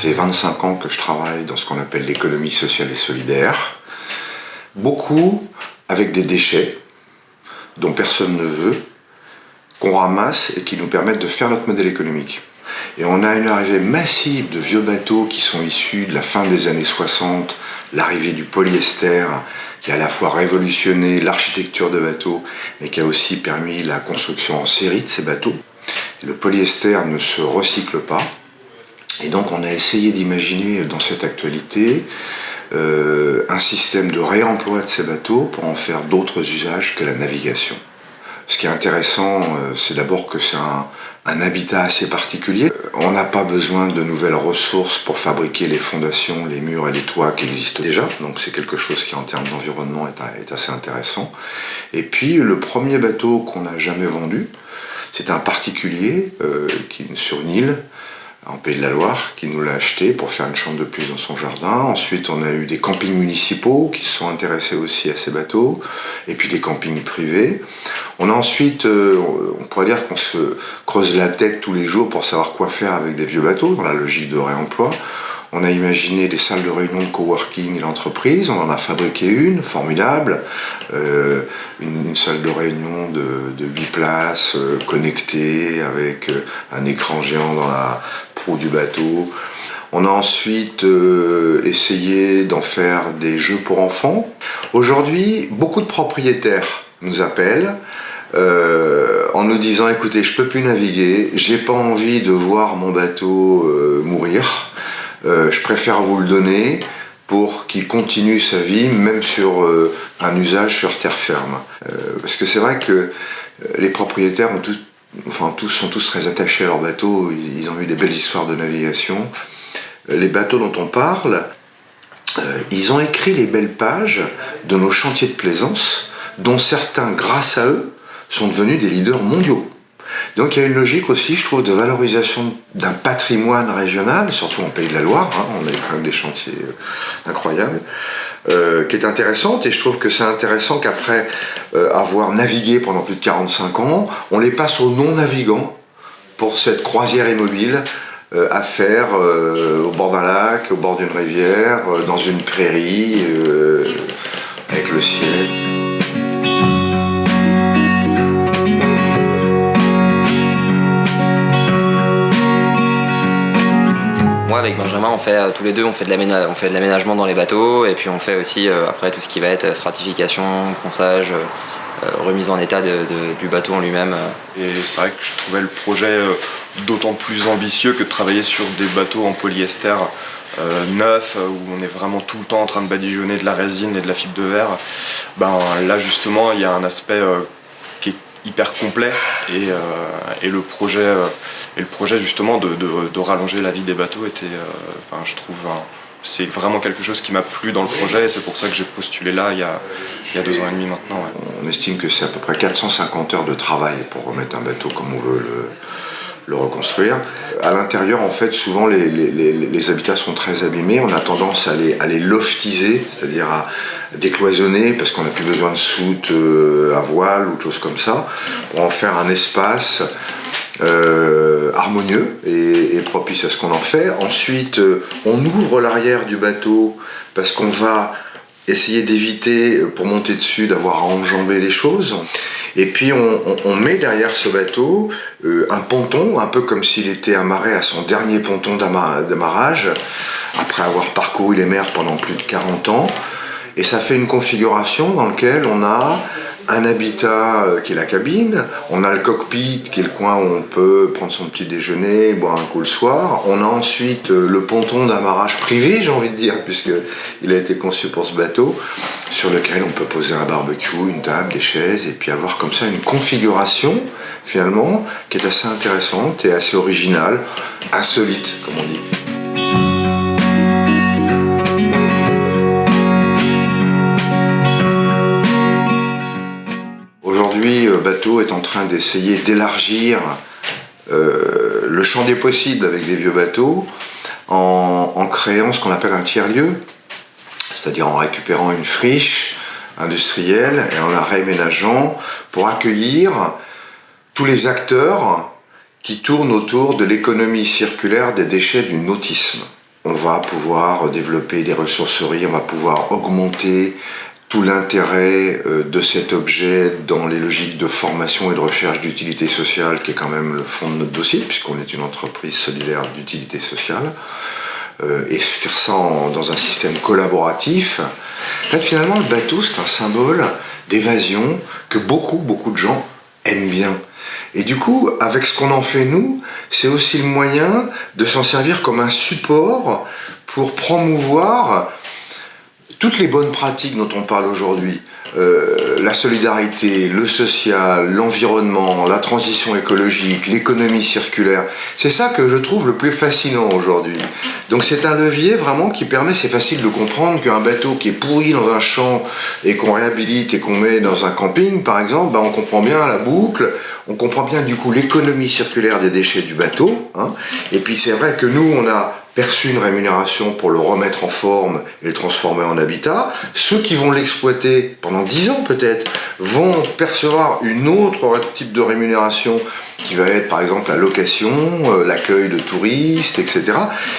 fait 25 ans que je travaille dans ce qu'on appelle l'économie sociale et solidaire. Beaucoup avec des déchets dont personne ne veut, qu'on ramasse et qui nous permettent de faire notre modèle économique. Et on a une arrivée massive de vieux bateaux qui sont issus de la fin des années 60, l'arrivée du polyester qui a à la fois révolutionné l'architecture de bateaux mais qui a aussi permis la construction en série de ces bateaux. Le polyester ne se recycle pas et donc on a essayé d'imaginer dans cette actualité un système de réemploi de ces bateaux pour en faire d'autres usages que la navigation. Ce qui est intéressant, c'est d'abord que c'est un habitat assez particulier. On n'a pas besoin de nouvelles ressources pour fabriquer les fondations, les murs et les toits qui existent déjà. Donc c'est quelque chose qui en termes d'environnement est assez intéressant. Et puis le premier bateau qu'on n'a jamais vendu, c'est un particulier sur une île, en Pays de la Loire, qui nous l'a acheté pour faire une chambre de plus dans son jardin. Ensuite, on a eu des campings municipaux qui se sont intéressés aussi à ces bateaux, et puis des campings privés. On a ensuite, on pourrait dire qu'on se creuse la tête tous les jours pour savoir quoi faire avec des vieux bateaux, dans la logique de réemploi. On a imaginé des salles de réunion de coworking et d'entreprise, on en a fabriqué une, formidable, une salle de réunion de 8 places, connectée, avec un écran géant dans la proue du bateau. On a ensuite essayé d'en faire des jeux pour enfants. Aujourd'hui, beaucoup de propriétaires nous appellent, en nous disant « Écoutez, je peux plus naviguer, j'ai pas envie de voir mon bateau mourir. Je préfère vous le donner pour qu'il continue sa vie, même sur un usage sur terre ferme. » Parce que c'est vrai que les propriétaires sont tous très attachés à leur bateau, ils ont eu des belles histoires de navigation. Les bateaux dont on parle, ils ont écrit les belles pages de nos chantiers de plaisance, dont certains, grâce à eux, sont devenus des leaders mondiaux. Donc il y a une logique aussi, je trouve, de valorisation d'un patrimoine régional, surtout en Pays de la Loire, hein, on a quand même des chantiers incroyables, qui est intéressante, et je trouve que c'est intéressant qu'après avoir navigué pendant plus de 45 ans, on les passe aux non-navigants pour cette croisière immobile à faire au bord d'un lac, au bord d'une rivière, dans une prairie, avec le ciel. Moi avec Benjamin, on fait tous les deux, on fait de l'aménagement dans les bateaux, et puis on fait aussi après tout ce qui va être stratification, ponçage, remise en état du bateau en lui-même. Et c'est vrai que je trouvais le projet d'autant plus ambitieux que de travailler sur des bateaux en polyester neufs, où on est vraiment tout le temps en train de badigeonner de la résine et de la fibre de verre. Là justement il y a un aspect qui est hyper complet, et le projet justement de rallonger la vie des bateaux était, je trouve, c'est vraiment quelque chose qui m'a plu dans le projet, et c'est pour ça que j'ai postulé là il y a 2 ans et demi maintenant. Ouais. On estime que c'est à peu près 450 heures de travail pour remettre un bateau comme on veut le reconstruire. À l'intérieur, en fait, souvent les habitats sont très abîmés. On a tendance à les loftiser, c'est-à-dire à décloisonner, parce qu'on n'a plus besoin de soute à voile ou de choses comme ça, pour en faire un espace harmonieux et propice à ce qu'on en fait. Ensuite, on ouvre l'arrière du bateau parce qu'on va essayer d'éviter, pour monter dessus, d'avoir à enjamber les choses. Et puis on met derrière ce bateau un ponton, un peu comme s'il était amarré à son dernier ponton d'amarrage, après avoir parcouru les mers pendant plus de 40 ans. Et ça fait une configuration dans laquelle on a un habitat qui est la cabine, on a le cockpit qui est le coin où on peut prendre son petit déjeuner, boire un coup le soir. On a ensuite le ponton d'amarrage privé, j'ai envie de dire, puisqu'il a été conçu pour ce bateau, sur lequel on peut poser un barbecue, une table, des chaises, et puis avoir comme ça une configuration, finalement, qui est assez intéressante et assez originale, insolite, comme on dit. Aujourd'hui, Bateau est en train d'essayer d'élargir le champ des possibles avec les vieux bateaux en créant ce qu'on appelle un tiers-lieu, c'est-à-dire en récupérant une friche industrielle et en la réaménageant pour accueillir tous les acteurs qui tournent autour de l'économie circulaire des déchets du nautisme. on va pouvoir développer des ressourceries, on va pouvoir augmenter tout l'intérêt de cet objet dans les logiques de formation et de recherche d'utilité sociale, qui est quand même le fond de notre dossier, puisqu'on est une entreprise solidaire d'utilité sociale, et faire ça dans un système collaboratif. En fait, finalement, le bateau, c'est un symbole d'évasion que beaucoup de gens aiment bien. Et du coup, avec ce qu'on en fait nous, c'est aussi le moyen de s'en servir comme un support pour promouvoir toutes les bonnes pratiques dont on parle aujourd'hui. La solidarité, le social, l'environnement, la transition écologique, l'économie circulaire. C'est ça que je trouve le plus fascinant aujourd'hui. Donc c'est un levier vraiment qui permet, c'est facile de comprendre qu'un bateau qui est pourri dans un champ et qu'on réhabilite et qu'on met dans un camping par exemple, on comprend bien la boucle, on comprend bien du coup l'économie circulaire des déchets du bateau. Et puis c'est vrai que nous on a perçu une rémunération pour le remettre en forme et le transformer en habitat. Ceux qui vont l'exploiter pendant 10 ans peut-être vont percevoir une autre type de rémunération qui va être par exemple la location, l'accueil de touristes, etc.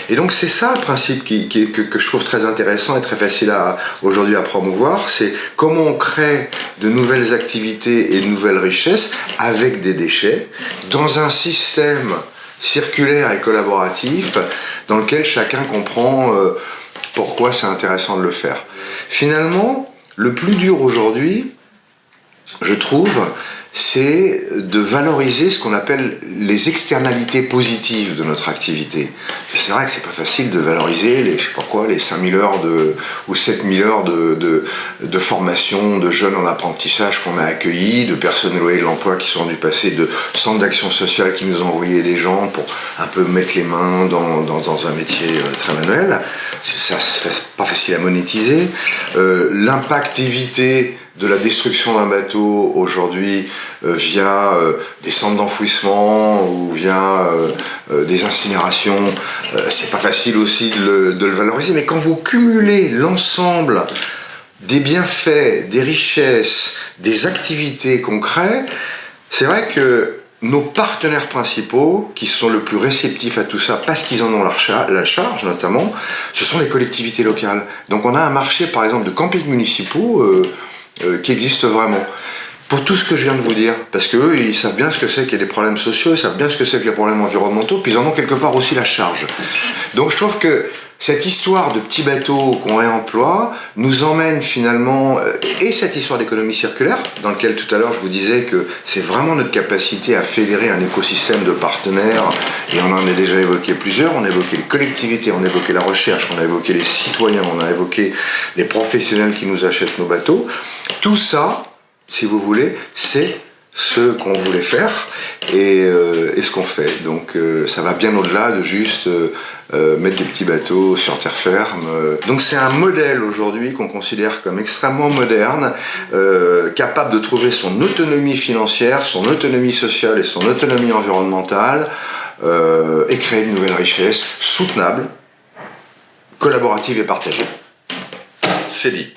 Et donc c'est ça le principe que je trouve très intéressant et très facile aujourd'hui à promouvoir, c'est comment on crée de nouvelles activités et de nouvelles richesses avec des déchets dans un système circulaire et collaboratif dans lequel chacun comprend pourquoi c'est intéressant de le faire. Finalement, le plus dur aujourd'hui, je trouve, c'est de valoriser ce qu'on appelle les externalités positives de notre activité. C'est vrai que c'est pas facile de valoriser les 5000 heures ou 7000 heures de formation de jeunes en apprentissage qu'on a accueillis, de personnes éloignées de l'emploi qui sont dû passer de centres d'action sociale qui nous ont envoyé des gens pour un peu mettre les mains dans un métier très manuel. Ça, c'est pas facile à monétiser. L'impact évité de la destruction d'un bateau aujourd'hui via des centres d'enfouissement ou via des incinérations, c'est pas facile aussi de le valoriser. Mais quand vous cumulez l'ensemble des bienfaits, des richesses, des activités qu'on crée, c'est vrai que nos partenaires principaux, qui sont le plus réceptifs à tout ça, parce qu'ils en ont la charge notamment, ce sont les collectivités locales. Donc on a un marché par exemple de campings municipaux qui existe vraiment. Pour tout ce que je viens de vous dire, parce qu'eux, ils savent bien ce que c'est qu'il y a des problèmes sociaux, ils savent bien ce que c'est que les problèmes environnementaux, puis ils en ont quelque part aussi la charge. Donc je trouve que cette histoire de petits bateaux qu'on réemploie nous emmène finalement, et cette histoire d'économie circulaire, dans laquelle tout à l'heure je vous disais que c'est vraiment notre capacité à fédérer un écosystème de partenaires, et on en a déjà évoqué plusieurs, on a évoqué les collectivités, on a évoqué la recherche, on a évoqué les citoyens, on a évoqué les professionnels qui nous achètent nos bateaux. Tout ça, si vous voulez, c'est ce qu'on voulait faire et ce qu'on fait. Donc ça va bien au-delà de juste mettre des petits bateaux sur terre ferme. Donc c'est un modèle aujourd'hui qu'on considère comme extrêmement moderne, capable de trouver son autonomie financière, son autonomie sociale et son autonomie environnementale, et créer de nouvelles richesses soutenables, collaboratives et partagées. C'est dit.